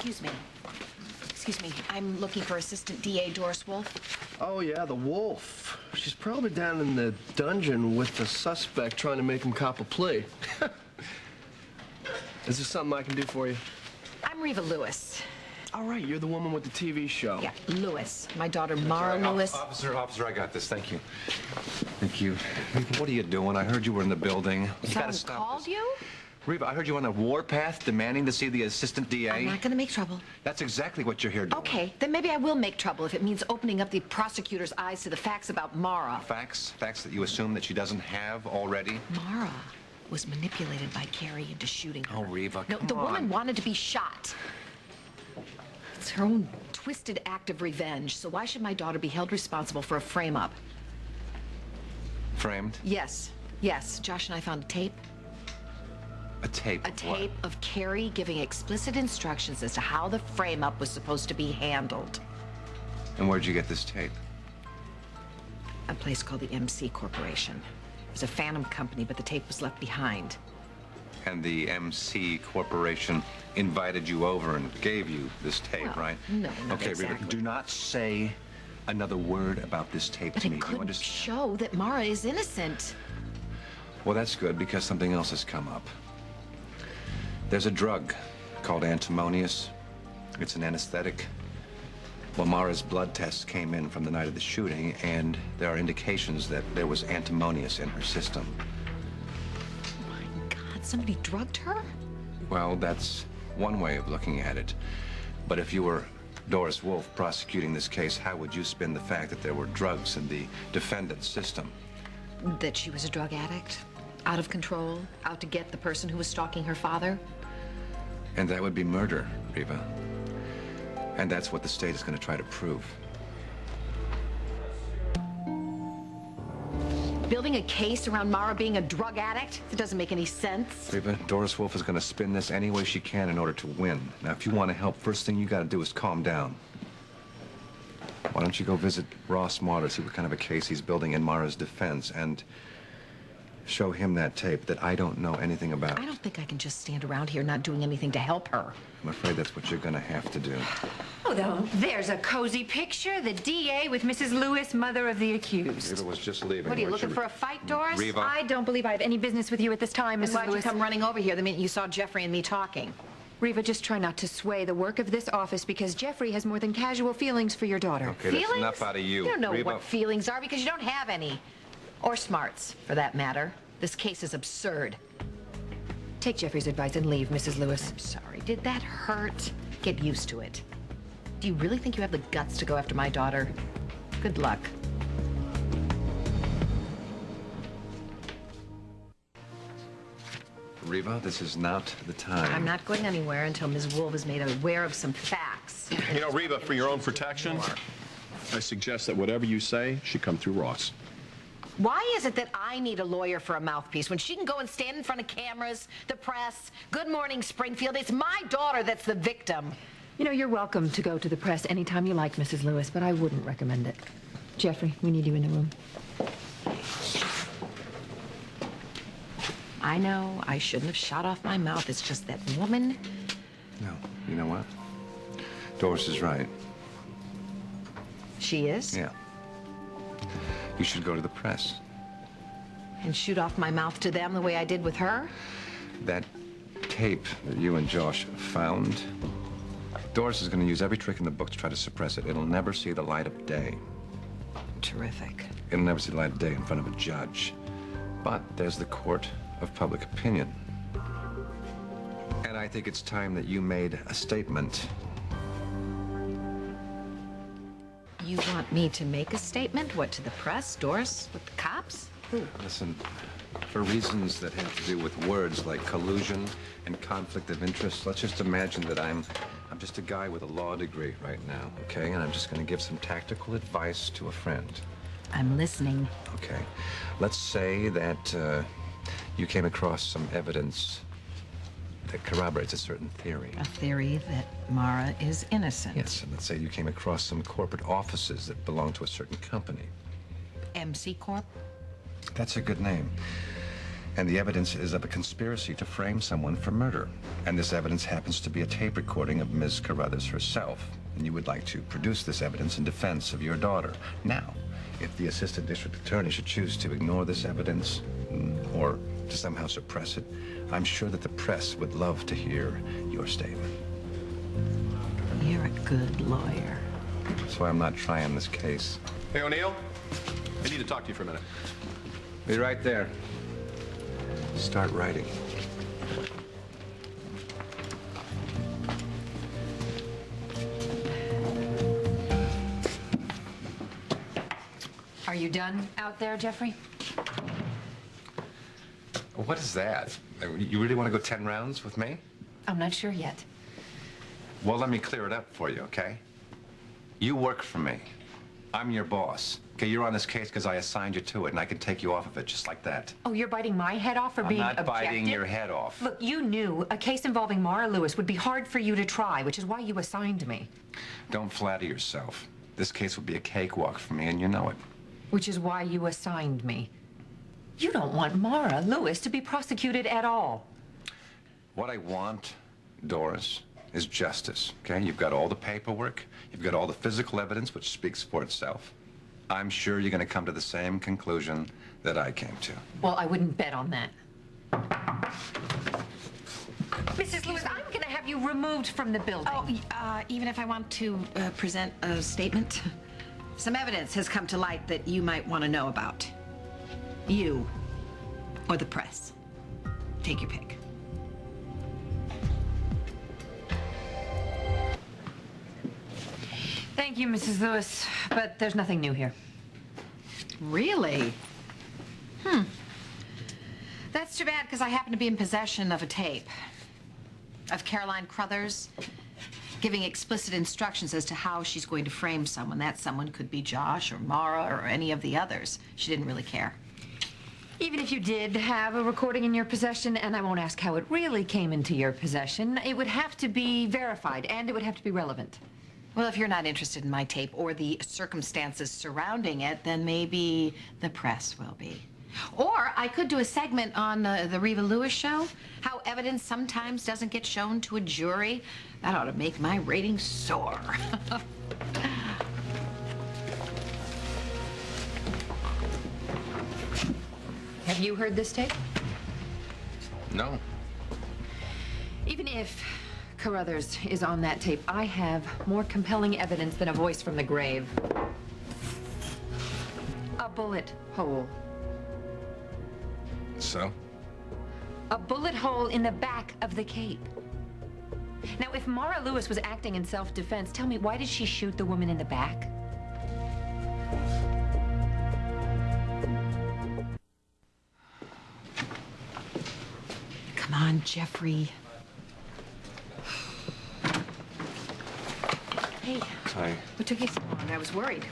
Excuse me. Excuse me. I'm looking for Assistant DA Doris Wolf. Oh, yeah, the Wolf. She's probably down in the dungeon with the suspect trying to make him cop a plea. Is there something I can do for you? I'm Reva Lewis. All right, you're the woman with the TV show. Yeah, Lewis. My daughter, Marah Lewis. Officer, I got this. Thank you. Thank you. Reva, what are you doing? I heard you were in the building. You gotta stop called this. you? Reva, I heard you on the warpath demanding to see the assistant DA. I'm not gonna make trouble. That's exactly what you're here doing. Okay, then maybe I will make trouble if it means opening up the prosecutor's eyes to the facts about Marah. Facts? Facts that you assume that she doesn't have already? Marah was manipulated by Carrie into shooting her. Oh, Reva, No, come the woman on. wanted to be shot. It's her own twisted act of revenge, so why should my daughter be held responsible for a frame-up? Framed? Yes, yes. Josh and I found a tape. A tape? A tape of Carrie giving explicit instructions as to how the frame-up was supposed to be handled. And where'd you get this tape? A place called the MC Corporation. It was a phantom company, but the tape was left behind. And the MC Corporation invited you over and gave you this tape, Well, right? no, not okay, exactly. Reva, do not say another word about this tape But to me. it Do you could understand? show that Marah is innocent. Well, that's good, because something else has come up. There's a drug called antimonious. It's an anesthetic. Well, Marah's blood tests came in from the night of the shooting, and there are indications that there was antimonious in her system. Oh my God, somebody drugged her? Well, that's one way of looking at it. But if you were Doris Wolf prosecuting this case, how would you spin the fact that there were drugs in the defendant's system? That she was a drug addict? Out of control? Out to get the person who was stalking her father? And that would be murder, Reva. And that's what the state is going to try to prove. Building a case around Marah being a drug addict? It doesn't make any sense. Reva, Doris Wolf is going to spin this any way she can in order to win. Now, if you want to help, first thing you got to do is calm down. Why don't you go visit Ross Marah, see what kind of a case he's building in Marah's defense, and show him that tape that I don't know anything about. I don't think I can just stand around here not doing anything to help her. I'm afraid that's what you're going to have to do. Oh, there's a cozy picture. The DA with Mrs. Lewis, mother of the accused. Reva was just leaving. What are you looking for, a fight, Doris? Reva. I don't believe I have any business with you at this time, Then Mrs. why'd you Lewis. come running over here the minute you saw Jeffrey and me talking? Reva, just try not to sway the work of this office because Jeffrey has more than casual feelings for your daughter. Okay, Feelings? that's enough out of you. You don't know Reva. what feelings are because you don't have any. Or smarts, for that matter. This case is absurd. Take Jeffrey's advice and leave, Mrs. Lewis. I'm sorry. Did that hurt? Get used to it. Do you really think you have the guts to go after my daughter? Good luck. Reva, this is not the time. I'm not going anywhere until Ms. Wolf is made aware of some facts. You know, Reva, for your own protection, I suggest that whatever you say should come through Ross. Why is it that I need a lawyer for a mouthpiece when she can go and stand in front of cameras, the press, Good Morning Springfield? It's my daughter that's the victim. You know, you're welcome to go to the press anytime you like, Mrs. Lewis, but I wouldn't recommend it. Jeffrey, we need you in the room. I know I shouldn't have shot off my mouth. It's just that woman. No, you know what? Doris is right. She is? Yeah. You should go to the press. And shoot off my mouth to them the way I did with her? That tape that you and Josh found, Doris is going to use every trick in the book to try to suppress it. It'll never see the light of day. Terrific. It'll never see the light of day in front of a judge. But there's the court of public opinion. And I think it's time that you made a statement. You want me to make a statement? What, to the press? Doris? With the cops? Who? Listen, for reasons that have to do with words like collusion and conflict of interest, let's just imagine that I'm just a guy with a law degree right now, okay? And I'm just going to give some tactical advice to a friend. I'm listening. Okay. Let's say that you came across some evidence that corroborates a certain theory. A theory that Marah is innocent. Yes, and let's say you came across some corporate offices that belong to a certain company. MC Corp? That's a good name. And the evidence is of a conspiracy to frame someone for murder. And this evidence happens to be a tape recording of Ms. Carruthers herself. And you would like to produce this evidence in defense of your daughter. Now, if the assistant district attorney should choose to ignore this evidence or to somehow suppress it, I'm sure that the press would love to hear your statement. You're a good lawyer. That's why I'm not trying this case. Hey, O'Neill, I need to talk to you for a minute. Be right there. Start writing. Are you done out there, Jeffrey? What is that? You really want to go 10 rounds with me? I'm not sure yet. Well, let me clear it up for you, okay? You work for me. I'm your boss. Okay, you're on this case because I assigned you to it, and I can take you off of it just like that. Oh, you're biting my head off for being objective? I'm not biting your head off. Look, you knew a case involving Marah Lewis would be hard for you to try, which is why you assigned me. Don't flatter yourself. This case would be a cakewalk for me, and you know it. Which is why you assigned me. You don't want Marah Lewis to be prosecuted at all. What I want, Doris, is justice, okay? You've got all the paperwork. You've got all the physical evidence, which speaks for itself. I'm sure you're going to come to the same conclusion that I came to. Well, I wouldn't bet on that. Mrs. Lewis, I'm going to have you removed from the building. Oh, even if I want to present a statement? Some evidence has come to light that you might want to know about. You or the press. Take your pick. Thank you, Mrs. Lewis, but there's nothing new here. Really? That's too bad, because I happen to be in possession of a tape of Caroline Carruthers giving explicit instructions as to how she's going to frame someone. That someone could be Josh or Marah or any of the others. She didn't really care. Even if you did have a recording in your possession, and I won't ask how it really came into your possession, it would have to be verified, and it would have to be relevant. Well, if you're not interested in my tape or the circumstances surrounding it, then maybe the press will be. Or I could do a segment on the Reva Lewis show, how evidence sometimes doesn't get shown to a jury. That ought to make my ratings soar. Have you heard this tape? No. Even if Carruthers is on that tape, I have more compelling evidence than a voice from the grave. A bullet hole. So? A bullet hole in the back of the cape. Now, if Marah Lewis was acting in self-defense, tell me, why did she shoot the woman in the back? Come on, Jeffrey. Hey, Hi. what took you so long? I was worried.